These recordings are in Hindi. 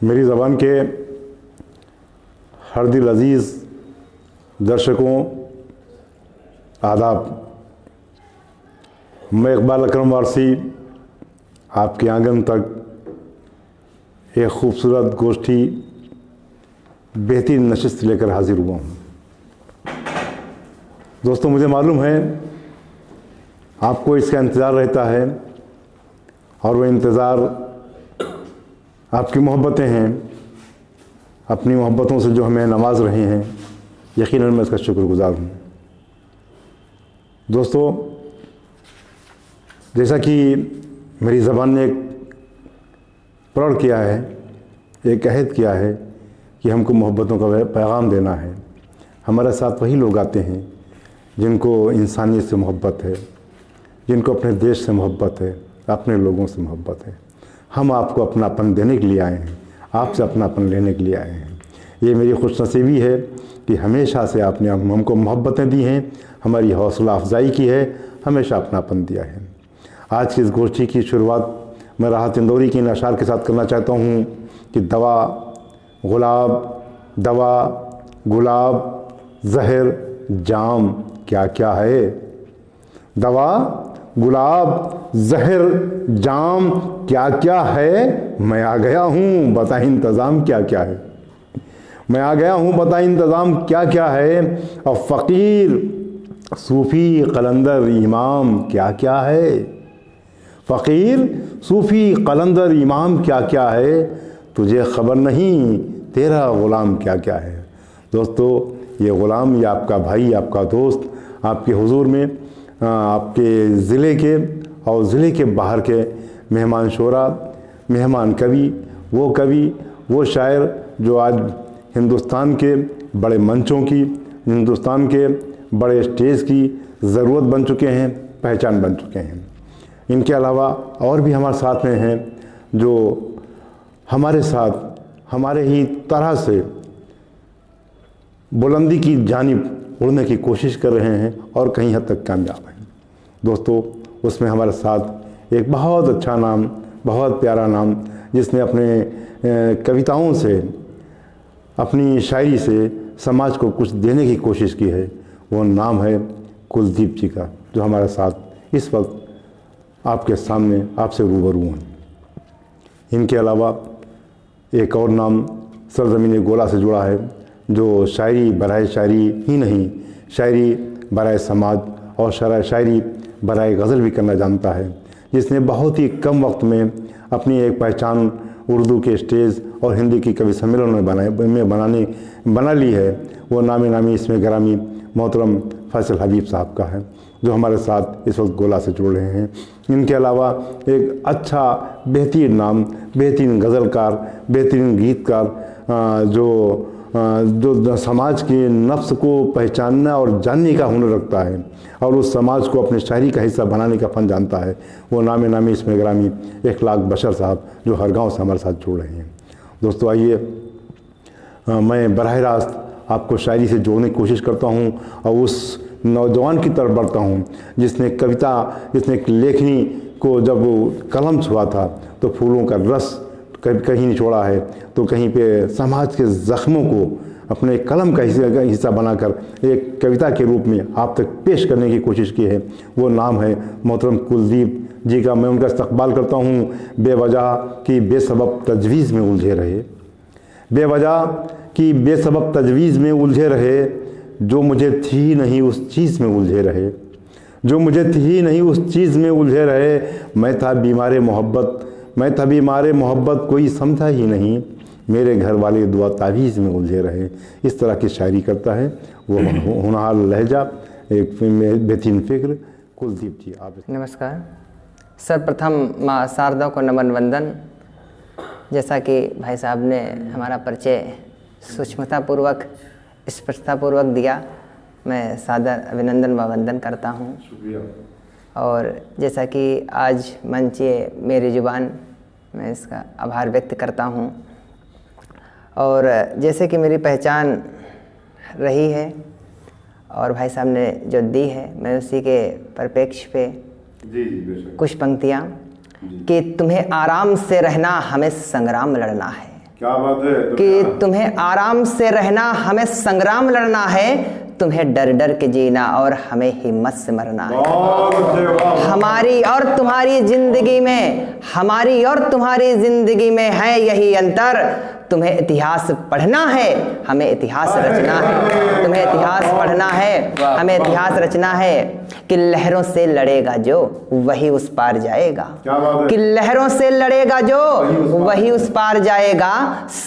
मेरी ज़बान के हर दिल अज़ीज़ दर्शकों आदाब। मैं इकबाल अकरम वारसी आपके आंगन तक एक ख़ूबसूरत गोष्ठी बेहतरीन नशिस्त लेकर हाजिर हुआ हूँ। दोस्तों, मुझे मालूम है आपको इसका इंतज़ार रहता है और वो इंतज़ार आपकी मोहब्बतें हैं। अपनी मोहब्बतों से जो हमें नवाज रहे हैं, यकीनन मैं इसका शुक्रगुज़ार हूँ। दोस्तों, जैसा कि मेरी ज़बान ने एक प्रण किया है, एक अहद किया है कि हमको मोहब्बतों का पैगाम देना है। हमारे साथ वही लोग आते हैं जिनको इंसानियत से मोहब्बत है, जिनको अपने देश से मोहब्बत है, अपने लोगों से मोहब्बत है। हम आपको अपनापन देने के लिए आए हैं, आपसे अपनापन लेने के लिए आए हैं। ये मेरी खुशनसीबी है कि हमेशा से आपने हमको मोहब्बतें दी हैं, हमारी हौसला अफजाई की है, हमेशा अपनापन दिया है। आज की इस गोष्ठी की शुरुआत मैं राहत इंदौरी के इन अशार के साथ करना चाहता हूँ कि दवा गुलाब जहर जाम क्या क्या है। दवा गुलाब जहर जाम क्या क्या है। मैं आ गया हूँ, बता इंतज़ाम क्या क्या है। मैं आ गया हूँ, बता इंतज़ाम क्या क्या है। और फ़कीर सूफ़ी कलंदर इमाम क्या क्या है। फ़कीर सूफ़ी कलंदर इमाम क्या क्या है। तुझे ख़बर नहीं तेरा ग़ुलाम क्या क्या है। दोस्तों, ये ग़ुलाम, ये आपका भाई, आपका दोस्त आपके हुजूर में आपके ज़िले के और ज़िले के बाहर के मेहमान शोरा, मेहमान कवि, वो शायर जो आज हिंदुस्तान के बड़े मंचों की, हिंदुस्तान के बड़े स्टेज की ज़रूरत बन चुके हैं, पहचान बन चुके हैं। इनके अलावा और भी हमारे साथ में हैं जो हमारे साथ हमारे ही तरह से बुलंदी की जानिब उड़ने की कोशिश कर रहे हैं और कहीं हद तक कामयाब हैं। दोस्तों, उसमें हमारे साथ एक बहुत अच्छा नाम, बहुत प्यारा नाम, जिसने अपने कविताओं से, अपनी शायरी से समाज को कुछ देने की कोशिश की है, वो नाम है कुलदीप जी का, जो हमारे साथ इस वक्त आपके सामने आपसे रूबरू हैं। इनके अलावा एक और नाम सरज़मीन गोला से जुड़ा है, जो शायरी बराए शायरी ही नहीं, शायरी बराए समाज और शायरी बराए गज़ल भी करना जानता है, जिसने बहुत ही कम वक्त में अपनी एक पहचान उर्दू के स्टेज और हिंदी की कवि सम्मेलन में बना ली है। वो नामी इसमें ग्रामी मोहतरम फैसल हबीब साहब का है, जो हमारे साथ इस वक्त गोला से जुड़ रहे हैं। इनके अलावा एक अच्छा बेहतरीन नाम, बेहतरीन गज़लकार, बेहतरीन गीतकार, जो समाज के नफ्स को पहचानना और जानने का हुनर रखता है और उस समाज को अपने शायरी का हिस्सा बनाने का फ़न जानता है, वो नामी इसमें ग्रामी इखलाक बशर साहब, जो हर गाँव से हमारे साथ जुड़ रहे हैं। दोस्तों, आइए मैं बराह रास्त आपको शायरी से जोड़ने की कोशिश करता हूँ और उस नौजवान की तरफ बढ़ता हूँ जिसने लेखनी को जब कलम छुआ था तो फूलों का रस कहीं निचोड़ा है, तो कहीं पे समाज के ज़ख्मों को अपने कलम का हिस्सा बनाकर एक कविता के रूप में आप तक पेश करने की कोशिश की है। वो नाम है मोहतरम कुलदीप जी का। मैं उनका इस्तक़बाल करता हूँ। बेवजह की बेसबब तजवीज़ में उलझे रहे, बेवजह की बेसबब तजवीज़ में उलझे रहे, जो मुझे थी नहीं उस चीज़ में उलझे रहे, जो मुझे थी नहीं उस चीज़ में उलझे रहे। मैं था बीमारे मोहब्बत कोई समझा ही नहीं, मेरे घर वाले दुआ तावीज़ में उलझे रहे। इस तरह की शायरी करता है वो होनहार लहजा, एक बेहतरीन फ़िक्र, कुलदीप जी। आप नमस्कार। सर्वप्रथम माँ शारदा को नमन वंदन। जैसा कि भाई साहब ने हमारा परिचय सूक्ष्मतापूर्वक, स्पष्टतापूर्वक दिया, मैं सादर अभिनंदन व वंदन करता हूँ। शुक्रिया। और जैसा कि आज मंच ये मेरी ज़ुबान, मैं इसका आभार व्यक्त करता हूँ। और जैसे कि मेरी पहचान रही है और भाई साहब ने जो दी है, मैं उसी के परिप्रेक्ष्य पे कुछ पंक्तियाँ कि तुम्हें आराम से रहना, हमें संग्राम लड़ना है। क्या बात है। कि तुम्हें आराम से रहना, हमें संग्राम लड़ना है, तुम्हें डर डर के जीना और हमें हिम्मत से मरना है। हमारी और तुम्हारी जिंदगी में, हमारी और तुम्हारी जिंदगी में है यही अंतर। तुम्हें इतिहास पढ़ना है, हमें इतिहास रचना है। तुम्हें इतिहास पढ़ना है, हमें इतिहास रचना है। कि लहरों से लड़ेगा जो वही उस पार जाएगा। कि लहरों से लड़ेगा जो वही उस पार जाएगा।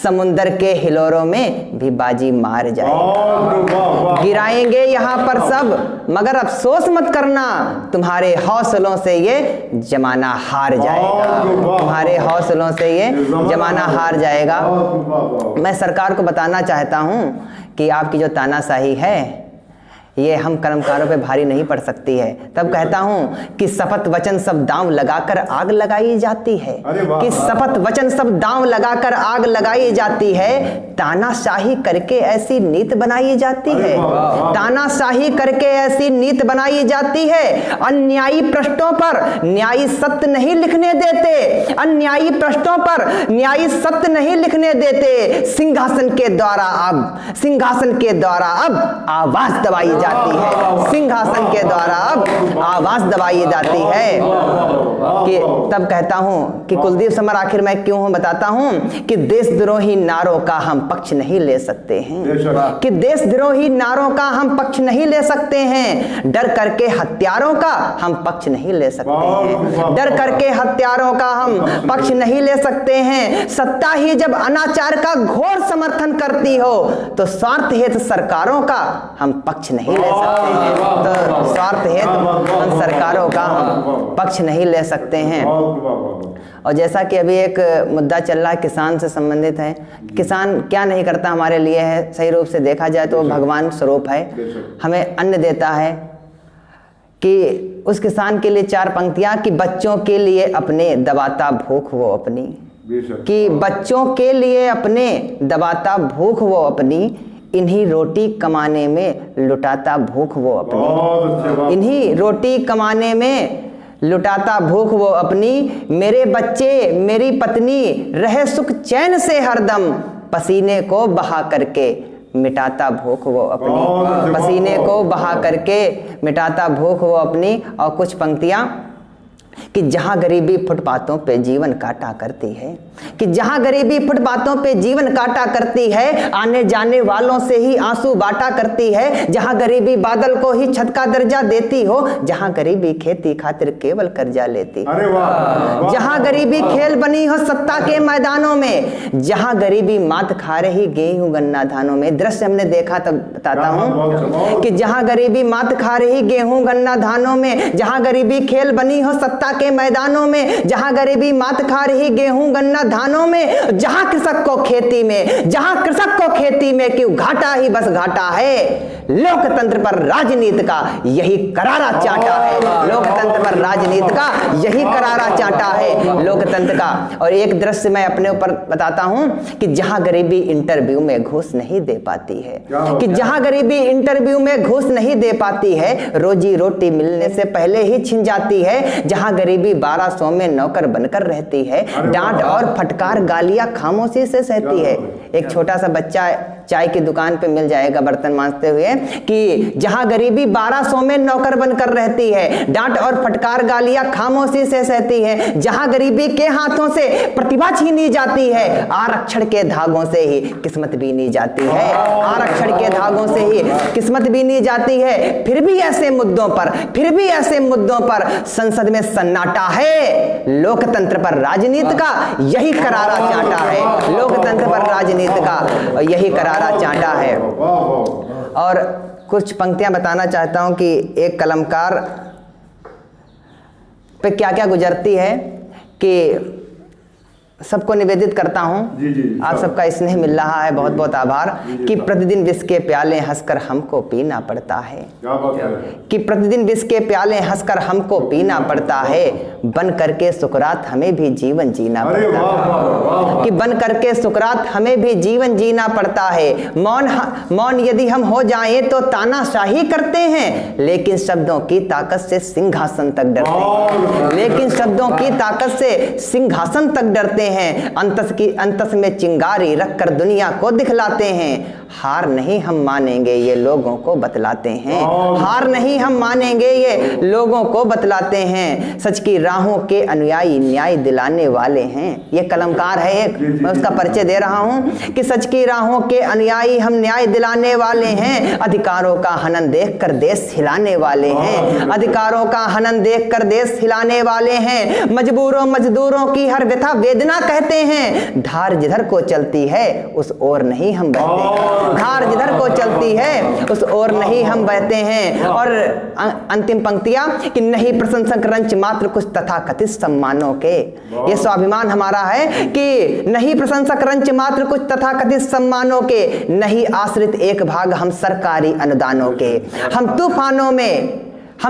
समुंदर के हिलोरों में भी बाजी मार जाएगा। गिराएंगे यहाँ पर सब मगर अफसोस मत करना, तुम्हारे हौसलों से ये जमाना हार जाएगा। तुम्हारे हौसलों से ये जमाना हार जाएगा। मैं सरकार को बताना चाहता हूँ कि आपकी जो तानाशाही है ये हम कर्मकारों पे भारी नहीं पड़ सकती है। तब कहता हूँ कि शपथ वचन सब दांव लगाकर आग लगाई जाती है। कि शपथ वचन सब दांव लगाकर आग लगाई जाती है। तानाशाही करके ऐसी नीत बनाई जाती है। तानाशाही करके ऐसी नीत बनाई जाती है। अन्यायी पृष्ठों पर न्यायी सत्य नहीं लिखने देते। अन्यायी पृष्ठों पर न्यायी सत्य नहीं लिखने देते। सिंहासन के द्वारा अब आवाज दबाई जाती है। सिंहासन के द्वारा अब आवाज दबाई जाती है। कि तब कहता हूं कि कुलदीप समर आखिर मैं क्यों हूं बताता हूं कि देशद्रोही नारों का हम पक्ष नहीं ले सकते हैं। कि देशद्रोही नारों का हम पक्ष नहीं ले सकते हैं। डर करके हत्यारों का हम पक्ष नहीं ले सकते हैं। डर करके हत्यारों का हम पक्ष नहीं ले सकते हैं। सत्ता ही जब अनाचार का घोर समर्थन करती हो तो स्वार्थ हेतु सरकारों का हम पक्ष नहीं ले सकते हैं। तो स्वार्थ हेतु हम सरकारों का हम पक्ष नहीं ले सकते हैं। और जैसा कि अभी एक मुद्दा चल रहा है किसान से संबंधित है। किसान क्या नहीं करता हमारे लिए है, सही रूप से देखा जाए तो भगवान स्वरूप है। हमें अन्न देता है। कि उस किसान के लिए 4 पंक्तियां कि बच्चों के लिए अपने दबाता भूख वो अपनी। कि बच्चों के लिए अपने दबाता भूख वो अपनी। इन्हीं रोटी कमाने में लुटाता भूख वो अपनी। इन्हीं रोटी कमाने में लुटाता भूख वो अपनी। मेरे बच्चे मेरी पत्नी रहे सुख चैन से हरदम। पसीने को बहा करके मिटाता भूख वो अपनी। पसीने को बहा करके मिटाता भूख वो अपनी। और कुछ पंक्तियां कि जहां गरीबी फुटपाथों पे जीवन काटा करती है। कि जहां गरीबी फुटपाथों पे जीवन काटा करती है। आने जाने वालों से ही आंसू बांटा करती है। जहां गरीबी बादल को ही छत का दर्जा देती हो। जहां गरीबी खेती खातिर केवल कर्जा लेती हो। जहां गरीबी खेल बनी हो सत्ता के मैदानों में। जहां गरीबी मात खा रही गेहूं गन्ना धानों में। दृश्य हमने देखा तब बताता हूं कि जहां गरीबी मात खा रही गेहूं गन्ना धानों में। जहां गरीबी खेल बनी हो सत्ता के मैदानों में। जहां गरीबी मात खा रही गेहूं गन्ना धानों में। जहां कृषक को खेती में क्यों घाटा ही बस घाटा है। लोकतंत्र पर राजनीति का यही करारा चांटा है। लोकतंत्र पर राजनीति का यही करारा चांटा है लोकतंत्र का। और एक दृश्य मैं अपने ऊपर बताता हूं कि जहां गरीबी इंटरव्यू में घूस नहीं दे पाती है। कि जहां गरीबी इंटरव्यू में घूस नहीं दे पाती है। रोजी रोटी मिलने से पहले ही छिन जाती है। जहां गरीबी 1200 में नौकर बनकर रहती है। डांट और फटकार गालियां खामोशी से सहती है। एक छोटा सा बच्चा चाय की दुकान पे मिल जाएगा बर्तन मांजते हुए कि जहां गरीबी 1200 में नौकर बनकर रहती है। डांट और फटकार गालियां खामोशी से सहती है। जहां गरीबी के हाथों से प्रतिभा छीनी जाती है। आरक्षण के धागों से ही किस्मत बीनी जाती है। आरक्षण के धागों से ही किस्मत बीनी जाती है। फिर भी ऐसे मुद्दों पर संसद में सन्नाटा है। लोकतंत्र पर राजनीति का यही करारा चांटा है। लोकतंत्र पर राजनीति का यही करारा चांटा है। और कुछ पंक्तियां बताना चाहता हूं कि एक कलमकार पे क्या क्या गुजरती है। कि सबको निवेदित करता हूं, आप सबका स्नेह मिल रहा है, बहुत बहुत आभार। कि प्रतिदिन विष के प्याले हंसकर हमको पीना पड़ता है। कि प्रतिदिन विष के प्याले हंसकर हमको पीना पड़ता है। बन करके सुकरात हमें भी जीवन जीना पड़ता है। कि बन करके सुकरात हमें भी जीवन जीना पड़ता है। मौन यदि हम हो जाएं तो तानाशाही करते हैं। लेकिन शब्दों की ताकत से सिंहासन तक डरते हैं। लेकिन शब्दों की ताकत से सिंहासन तक डरते करते हैं, अंतस में चिंगारी रखकर दुनिया को दिखलाते हैं। हार नहीं हम मानेंगे ये लोगों को बतलाते हैं, हार नहीं हम मानेंगे ये लोगों को बतलाते हैं। सच की राहों के अनुयायी न्याय दिलाने वाले हैं। ये कलमकार है एक, मैं उसका परिचय दे रहा हूं कि सच की राहों के अनुयायी हम न्याय दिलाने वाले हैं। अधिकारों का हनन देखकर देश हिलाने वाले हैं, अधिकारों का हनन देखकर देश हिलाने वाले हैं। मजबूरों मजदूरों की हर व्यथा वेदना कहते हैं। धार जिधर को चलती है उस ओर नहीं हम बहते, धार जिधर को चलती है उस ओर नहीं हम बहते हैं। और अंतिम पंक्तियां कि नहीं प्रशंसक रंच मात्र कुछ तथाकथित सम्मानों के। ये स्वाभिमान हमारा है कि नहीं प्रशंसक रंच मात्र कुछ तथाकथित सम्मानों के, नहीं आश्रित एक भाग हम सरकारी अनुदानों के। हम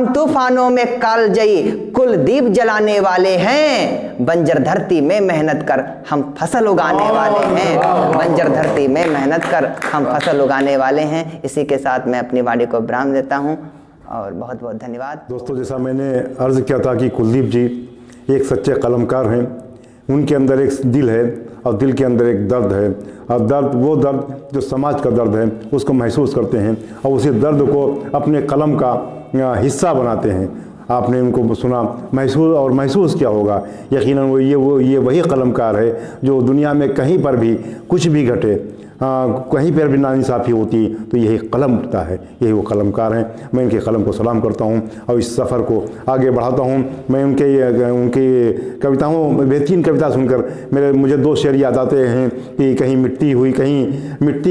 तूफानों में कालजयी कुलदीप जलाने वाले हैं। बंजर धरती में मेहनत कर हम फसल उगाने वाले हैं, बंजर धरती में मेहनत कर हम फसल उगाने वाले हैं। इसी के साथ मैं अपनी वाणी को विराम देता हूं और बहुत बहुत धन्यवाद। दोस्तों, जैसा मैंने अर्ज़ किया था कि कुलदीप जी एक सच्चे कलमकार हैं। उनके अंदर एक दिल है और दिल के अंदर एक दर्द है, और दर्द वो दर्द जो समाज का दर्द है उसको महसूस करते हैं और उसी दर्द को अपने कलम का हिस्सा बनाते हैं। आपने उनको सुना, महसूस किया होगा। यकीनन ये वही कलमकार है जो दुनिया में कहीं पर भी कुछ भी घटे, कहीं पर भी नाइंसाफ़ी होती तो यही कलम होता है, यही वो कलमकार हैं। मैं इनके कलम को सलाम करता हूँ और इस सफ़र को आगे बढ़ाता हूँ। मैं उनकी कविताओं, बेहतरीन कविता सुनकर मुझे दो शेर याद आते हैं कि कहीं मिट्टी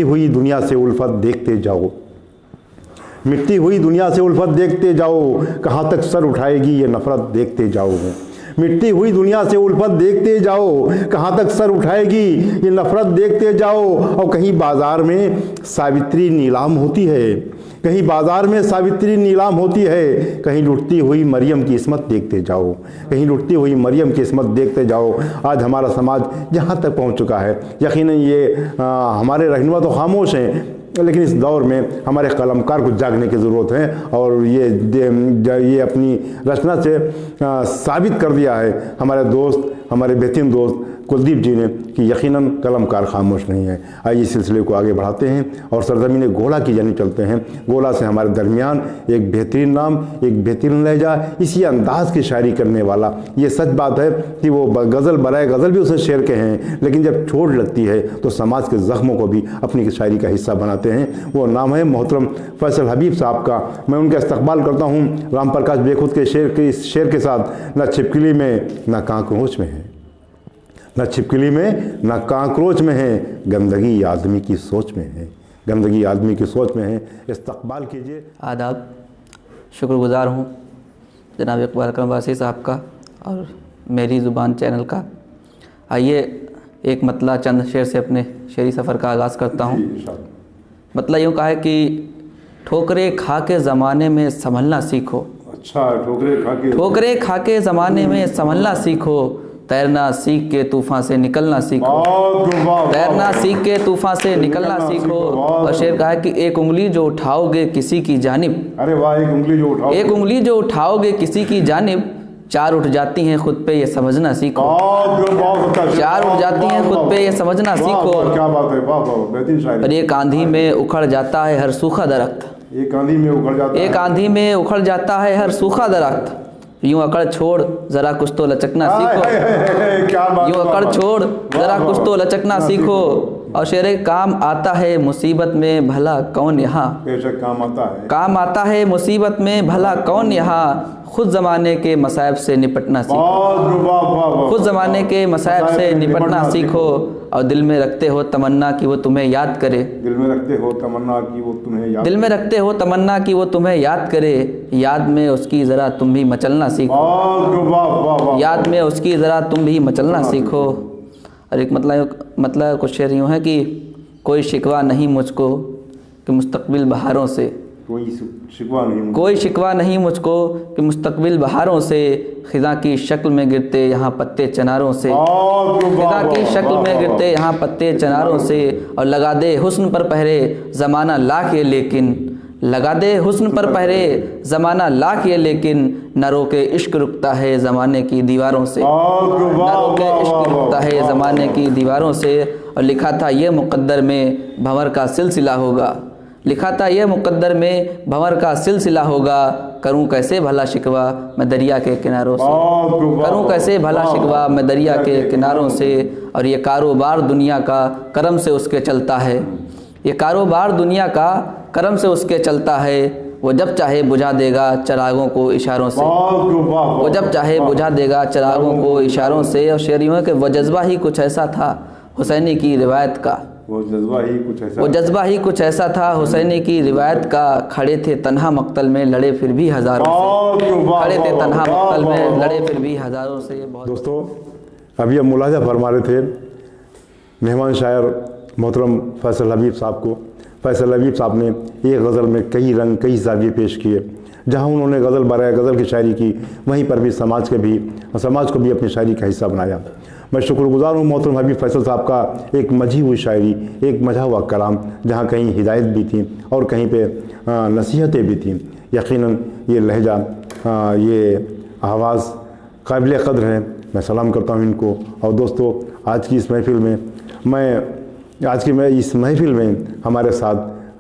हुई दुनिया से उल्फत देखते जाओ, मिट्टी हुई दुनिया से उल्फत देखते जाओ, कहाँ तक सर उठाएगी ये नफ़रत देखते जाओ। मिट्टी हुई दुनिया से उल्फत देखते जाओ, कहाँ तक सर उठाएगी ये नफ़रत देखते जाओ। और कहीं बाज़ार में सावित्री नीलाम होती है, कहीं बाज़ार में सावित्री नीलाम होती है, कहीं लुटती हुई मरियम की इस्मत देखते जाओ, कहीं लुटती हुई मरियम की इस्मत देखते जाओ। आज हमारा समाज जहाँ तक पहुँच चुका है, यकीनन ये हमारे रहनुमा तो खामोश हैं, लेकिन इस दौर में हमारे कलमकार को जागने की ज़रूरत है। और ये अपनी रचना से साबित कर दिया है हमारे दोस्त, हमारे बेहतरीन दोस्त कुलदीप जी ने कि यकीनन कलमकार खामोश नहीं है। आइए इस सिलसिले को आगे बढ़ाते हैं और सरज़मीन गोला की जानिब चलते हैं। गोला से हमारे दरमियान एक बेहतरीन नाम, एक बेहतरीन लहजा, इसी अंदाज़ की शायरी करने वाला। ये सच बात है कि वो गज़ल बराए गज़ल भी उसे शेर के हैं, लेकिन जब चोट लगती है तो समाज के ज़ख्मों को भी अपनी शायरी का हिस्सा बनाते हैं। वो नाम है मोहतरम फैसल हबीब साहब का। मैं उनका इस्तकबाल करता हूँ राम प्रकाश बेखुद के इस शेर के साथ। न छिपकली में न कांकरोच में है, न छिपकली में न कांकरोच में है, गंदगी आदमी की सोच में है, गंदगी आदमी की सोच में है। इस्तकबाल कीजिए। आदाब, शुक्रगुज़ार हूँ जनाब इकबाल अकरम वासी साहब का और मेरी ज़ुबान चैनल का। आइए एक मतला चंद शेर से अपने शेरी सफ़र का आगाज़ करता हूँ। मतला यूँ कहा है कि ठोकरे खा के ज़माने में संभलना सीखो। अच्छा, ठोकरे खा के ज़माने में संभलना सीखो, तैरना सीख के तूफ़ान से निकलना सीखो, तैरना सीख के तूफ़ान से निकलना सीखो। और शेर कहा है कि एक उंगली जो उठाओगे किसी की जानिब, अरे वाह, एक उंगली जो उठाओगे किसी की जानिब, चार उठ जाती हैं खुद पे ये समझना सीखो, चार उठ जाती हैं खुद पे ये समझना सीखो। क्या बात है, वाह वाह, बेहतरीन शायरी। और एक आंधी में उखड़ जाता है हर सूखा दरख्त, एक आंधी में उखड़ जाता है, एक आंधी में उखड़ जाता है हर सूखा दरख्त, यूं अकड़ छोड़ ज़रा कुछ तो लचकना सीखो, यूं अकड़ छोड़ ज़रा कुछ तो लचकना सीखो। और शेर काम आता है मुसीबत में भला कौन यहाँ, बेशक काम आता है, काम आता है मुसीबत में भला कौन यहाँ, खुद ज़माने के मसाइब से निपटना सीखो, खुद ज़माने के मसाइब से निपटना सीखो। और दिल में रखते हो तमन्ना कि वो तुम्हें याद करे, दिल में रखते हो तमन्ना कि वो तुम्हें याद, दिल में रखते हो तमन्ना कि वो तुम्हें याद करे, याद में उसकी ज़रा तुम भी मचलना सीखो, याद में उसकी ज़रा तुम भी मचलना सीखो। और एक मतलब कुछ शेर यूँ है कि कोई शिकवा नहीं मुझको कि मुस्तकबिल बहारों से, कोई शिकवा नहीं मुझको कि मुस्तकबिल बहारों से, खिज़ा की शक्ल में गिरते यहाँ पत्ते चनारों से, खिज़ा की शक्ल में गिरते यहाँ पत्ते चनारों से। और लगा दे हुस्न पर पहरे ज़माना लाख ये, लेकिन लगा दे हुस्न पर पहरे ज़माना लाख ये, लेकिन न रोके इश्क रुकता है ज़माने की दीवारों से। न रोके इश्क रुकता है ज़माने की दीवारों से। और लिखा था ये मुक़द्दर में भंवर का सिलसिला होगा, लिखा था ये मुक़द्दर में भंवर का सिलसिला होगा। करूं कैसे भला शिकवा मैं दरिया के किनारों से, करूं कैसे भला शिकवा मैं दरिया के किनारों से। और ये कारोबार दुनिया का करम से उसके चलता है, ये कारोबार दुनिया का करम से उसके चलता है। वो जब चाहे बुझा देगा चिरागों को इशारों से, वो जब चाहे बुझा देगा चिरागों को इशारों से। और शेरियों के वो जज्बा ही कुछ ऐसा था हुसैनी की रिवायत का, वो जज्बा ही कुछ ऐसा, वो जज्बा ही कुछ ऐसा था हुसैनी की रिवायत का। खड़े थे तन्हा मक्तल में लड़े फिर भी हज़ारों से, खड़े थे तन्हा मक्तल में लड़े फिर भी हज़ारों से। दोस्तों अभी हम मुलाजा फरमा रहे थे मेहमान शायर मोहतरम फैसल हबीब साहब को। फैसल हबीब साहब ने एक गज़ल में कई रंग कई ज़ाविये पेश किए। जहाँ उन्होंने गज़ल बराए गज़ल की शायरी की, वहीं पर भी समाज को भी अपनी शायरी का हिस्सा बनाया। मैं शुक्रगुज़ार हूँ मोहतरम हबीब फैसल साहब का। एक मझी हुई शायरी, एक मझा हुआ कलाम, जहाँ कहीं हिदायत भी थी और कहीं पे नसीहतें भी थीं। यकीनन ये लहजा, ये आवाज़ काबिल क़द्र है। मैं सलाम करता हूँ इनको। और दोस्तों आज की इस महफ़िल में हमारे साथ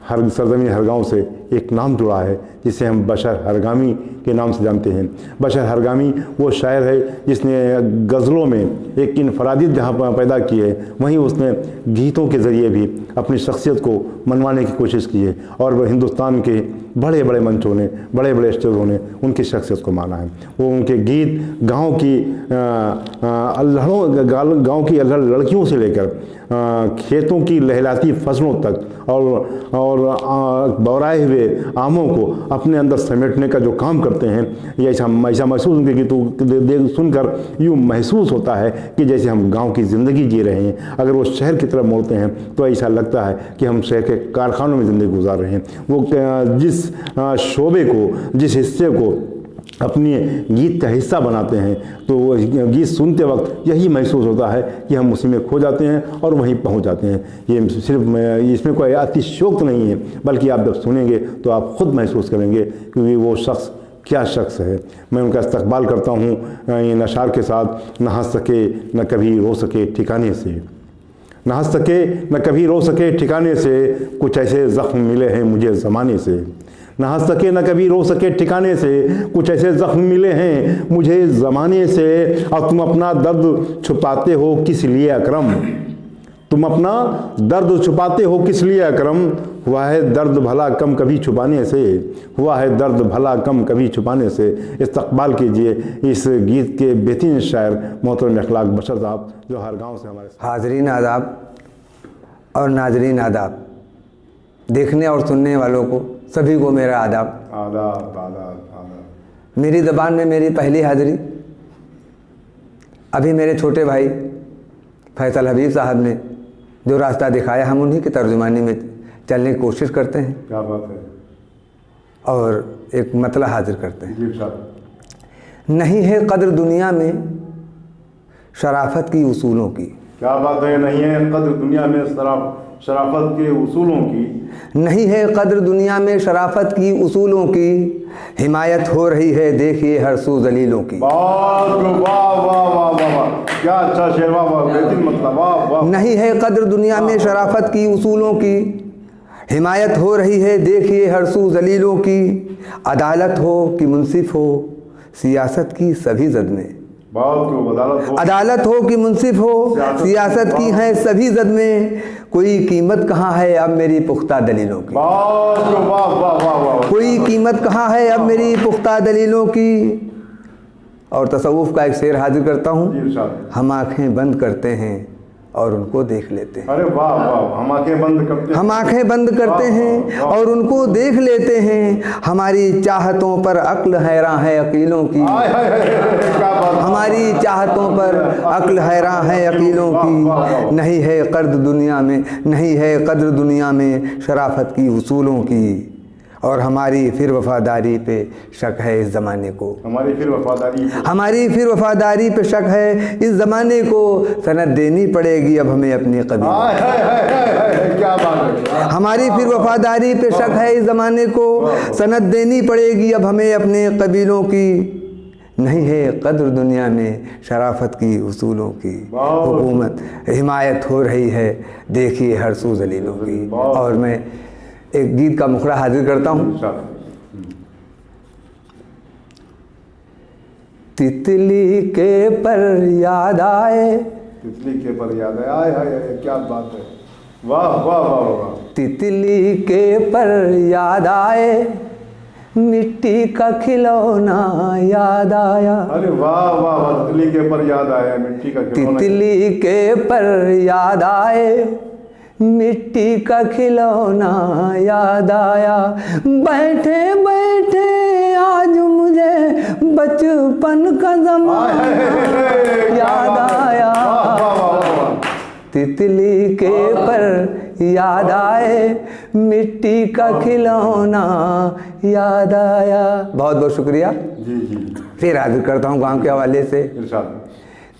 हर सरज़मीन हरगांव से एक नाम जुड़ा है, जिसे हम बशर हरगामी के नाम से जानते हैं। बशर हरगामी वो शायर है जिसने गज़लों में एक इनफरादियत जहाँ पैदा की है, वहीं उसने गीतों के ज़रिए भी अपनी शख्सियत को मनवाने की कोशिश की है। और वह हिंदुस्तान के बड़े बड़े मंचों ने, बड़े बड़े स्टेजों ने उनकी शख्सियत को माना है। वो उनके गीत गाँव की अल्हड़ लड़कियों से लेकर खेतों की लहलाती फसलों तक और बौराए हुए आमों को अपने अंदर समेटने का जो काम करते हैं, ये ऐसा महसूस उनके गीतों सुनकर यूँ महसूस होता है कि जैसे हम गांव की ज़िंदगी जी रहे हैं। अगर वो शहर की तरफ मोड़ते हैं तो ऐसा लगता है कि हम शहर के कारखानों में ज़िंदगी गुजार रहे हैं। वो जिस शोबे को, जिस हिस्से को अपने गीत का हिस्सा बनाते हैं, तो वो गीत सुनते वक्त यही महसूस होता है कि हम उसी में खो जाते हैं और वहीं पहुंच जाते हैं। ये सिर्फ इसमें कोई अतिशयोक्त नहीं है, बल्कि आप जब सुनेंगे तो आप ख़ुद महसूस करेंगे कि वो शख्स क्या शख्स है। मैं उनका इस्तकबाल करता हूँ इन अशार के साथ। न हंस सके न कभी रो सके ठिकाने से, न हंस सके न कभी रो सके ठिकाने से, कुछ ऐसे ज़ख्म मिले हैं मुझे ज़माने से। न हंस सके न कभी रो सके ठिकाने से, कुछ ऐसे ज़ख्म मिले हैं मुझे ज़माने से। और तुम अपना दर्द छुपाते हो किस लिए अकरम, तुम अपना दर्द छुपाते हो किस लिए अकरम। हुआ है दर्द भला कम कभी छुपाने से, हुआ है दर्द भला कम कभी छुपाने से। इस्तकबाल कीजिए इस गीत के बेहतरीन शायर मोहतरम अखलाक बशर साहब, जो हर गाँव से हमारे हाज़रीन आदाब और नाज़रीन आदाब, देखने और सुनने वालों को सभी को मेरा आदाब। आदाब आदाब आदाब। मेरी ज़बान में मेरी पहली हाज़िरी अभी मेरे छोटे भाई फैसल हबीब साहब ने जो रास्ता दिखाया, हम उन्हीं की तर्जुमानी में चलने की कोशिश करते हैं। क्या बात है। और एक मतला हाजिर करते हैं। जी साहब। नहीं है कद्र दुनिया में शराफत की उसूलों की, क्या बात है। नहीं है कद्र दुनिया में शराफत के उसूलों की, नहीं है कद्र दुनिया में शराफत की उसूलों की। हिमायत हो रही है देखिए हर सू जलीलों की। वाह वाह वाह वाह वाह, क्या अच्छा शेर, वाह वाह, बेहतरीन मतलब, वाह वाह। नहीं है कद्र दुनिया में शराफत की उसूलों की, हिमायत हो रही है देखिए हर सू जलीलों की। अदालत हो कि मुंसिफ हो सियासत की सभी जद में, अदालत हो कि मुंसिफ हो सियासत की हैं सभी जद में। कोई कीमत कहाँ है अब मेरी पुख्ता दलीलों की, कोई कीमत कहाँ है अब मेरी पुख्ता दलीलों की। और तसव्वुफ का एक शेर हाजिर करता हूँ। हम आँखें बंद करते हैं और उनको देख लेते हैं। अरे वाह वाह, हम आँखें बंद करते हैं, हम आँखें बंद करते हैं और उनको देख लेते हैं। हमारी चाहतों पर अक्ल हैरान है अकीलों की, हमारी चाहतों पर अक्ल हैरान है अकीलों की। नहीं है कद्र दुनिया में, नहीं है कद्र दुनिया में शराफत की उसूलों की। और हमारी फिर वफादारी पे शक है इस ज़माने को। हमारी फिर वफादारी पे शक है इस ज़माने को, सनद देनी पड़ेगी अब हमें अपने कबीलों। क्या बात है। हमारी फिर वफादारी पे शक है इस ज़माने को, सनद देनी पड़ेगी अब हमें अपने कबीलों की। नहीं है कद्र दुनिया में शराफत की उसूलों की, हुकूमत हिमायत हो रही है देखिए हर सू ज़लीलों की। और मैं एक गीत का मुखड़ा हाजिर करता हूँ। तितली के पर याद आए, तितली के पर याद है, आय हाय हाय, क्या बात है, वाह वाह वाह वाह। तितली के पर याद आए, मिट्टी का खिलौना याद आया। अरे वाह वाह वाह, तितली के पर याद आया, मिट्टी का खिलौना। तितली के पर याद आए, मिट्टी का खिलौना याद आया। बैठे बैठे आज मुझे बचपन का ज़माना याद आया। तितली के पर याद आए, मिट्टी का खिलौना याद आया। बहुत बहुत शुक्रिया। जी जी। फिर हाजिर करता हूँ गांव के हवाले से इरशाद।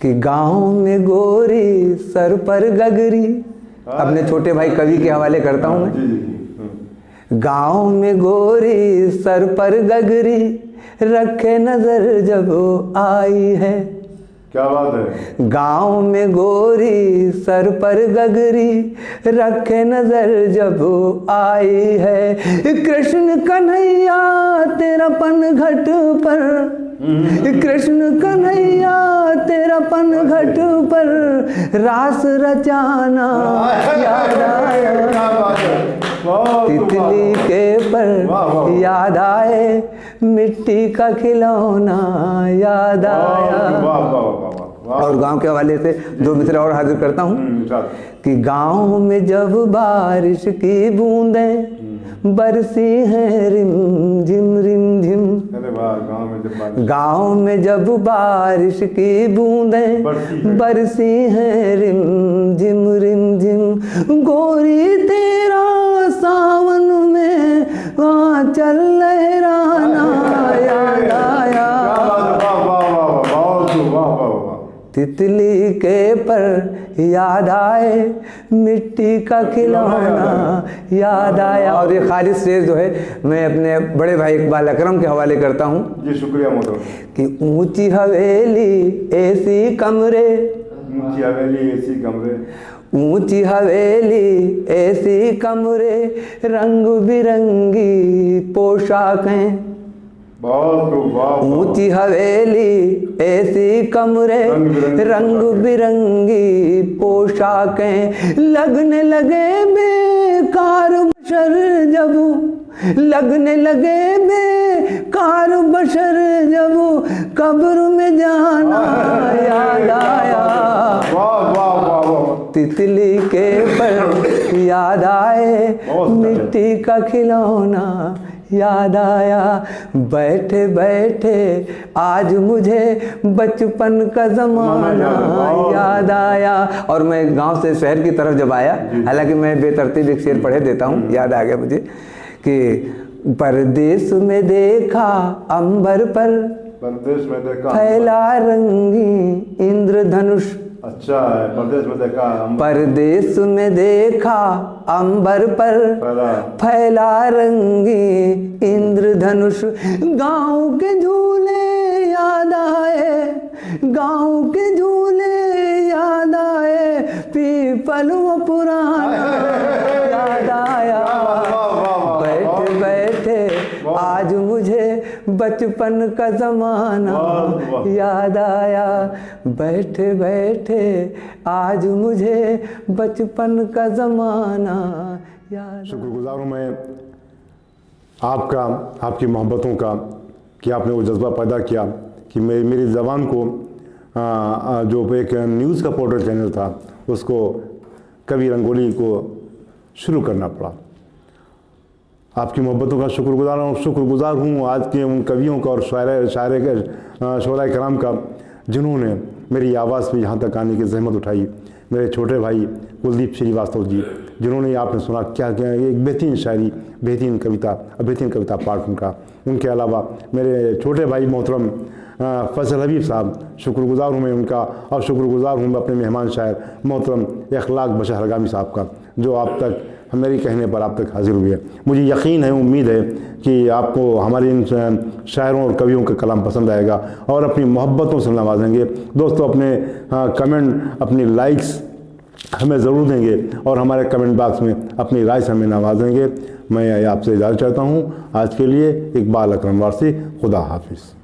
कि गांव में गोरी सर पर गगरी, अपने छोटे भाई कवि के हवाले करता हूँ मैं। जी जी। गांव में गोरी सर पर गगरी, रखे नजर जब वो आई है। क्या बात है। गांव में गोरी सर पर गगरी, रखे नजर जब वो आई है। कृष्ण कन्हैया तेरा पन घट पर, कृष्ण कन्हैया तेरा पन घट पर रास रचाना याद आया। तितली के पर याद आए, मिट्टी का खिलौना याद आया। और गांव के हवाले से दो मिसरे और हाजिर करता हूँ कि गांव में जब बारिश की बूंदें बरसी हैं रिम झिम। गांव में जब बारिश की बूंदें बरसी हैं रिम झिम। गोरी तेरा सावन में आंचल लहराना याद आया। तितली के पर याद आए, मिट्टी का खिलौना याद आया। और ये खालिद शेर जो है मैं अपने बड़े भाई इकबाल अकरम के हवाले करता हूँ। जी शुक्रिया मोहतरम। कि ऊंची हवेली ऐसी कमरे, ऊंची हवेली ऐसी कमरे, ऊंची हवेली ऐसी कमरे, रंग बिरंगी पोशाकें। ऊंची हवेली ऐसी कमरे, रंग बिरंगी पोशाकें। लगने लगे बेकार बशर जब, लगने लगे बेकार बशर जब कब्र में जाना याद आया। तितली के पर याद आए, मिट्टी का खिलौना याद आया। बैठे बैठे आज मुझे बचपन का ज़माना याद आया। और मैं गांव से शहर की तरफ जब आया, हालांकि मैं बेतरतीब एक शेर पढ़े देता हूँ, याद आ गया मुझे कि परदेश में देखा अंबर पर, परदेश में देखा फैला रंगी इंद्रधनुष। अच्छा है, परदेश में देखा, परदेश में देखा अंबर पर फैला रंगी इंद्रधनुष। गांव के झूले याद आए, गांव के झूले याद आए, पीपल वो पुराना याद आया। बैठे बैठे आज मुझे बचपन का ज़माना याद आया। बैठे बैठे आज मुझे बचपन का ज़माना याद। शुक्रगुजार हूँ मैं आपका, आपकी मोहब्बतों का, कि आपने वो जज्बा पैदा किया कि मेरी ज़बान को जो एक न्यूज़ का पोर्टल चैनल था उसको कवि रंगोली को शुरू करना पड़ा। आपकी मोहब्बतों का शुक्रगुजार हूँ आज के उन कवियों का और शायरा कराम का जिन्होंने मेरी आवाज़ पे यहाँ तक आने की जहमत उठाई। मेरे छोटे भाई कुलदीप श्रीवास्तव जी, जिन्होंने आपने सुना क्या क्या एक बेहतरीन शायरी, बेहतरीन कविता पाठ उनका। उनके अलावा मेरे छोटे भाई मोहतरम फैसल हबीब साहब, शुक्रगुज़ार हूँ मैं उनका, और शुक्रगुज़ार हूँ मैं अपने मेहमान शायर मोहतरम इखलाक बशर हरगामी साहब का, जो आप तक मेरे कहने पर आप तक हाजिर हुए। मुझे यकीन है, उम्मीद है कि आपको हमारे इन शायरों और कवियों का कलाम पसंद आएगा और अपनी मोहब्बतों से नवाजेंगे। दोस्तों, अपने कमेंट, अपनी लाइक्स हमें ज़रूर देंगे और हमारे कमेंट बॉक्स में अपनी राय से हमें नवाजेंगे। मैं आपसे इजाज़त चाहता हूँ। आज के लिए इकबाल अकरम वारसी, खुदा हाफिज़।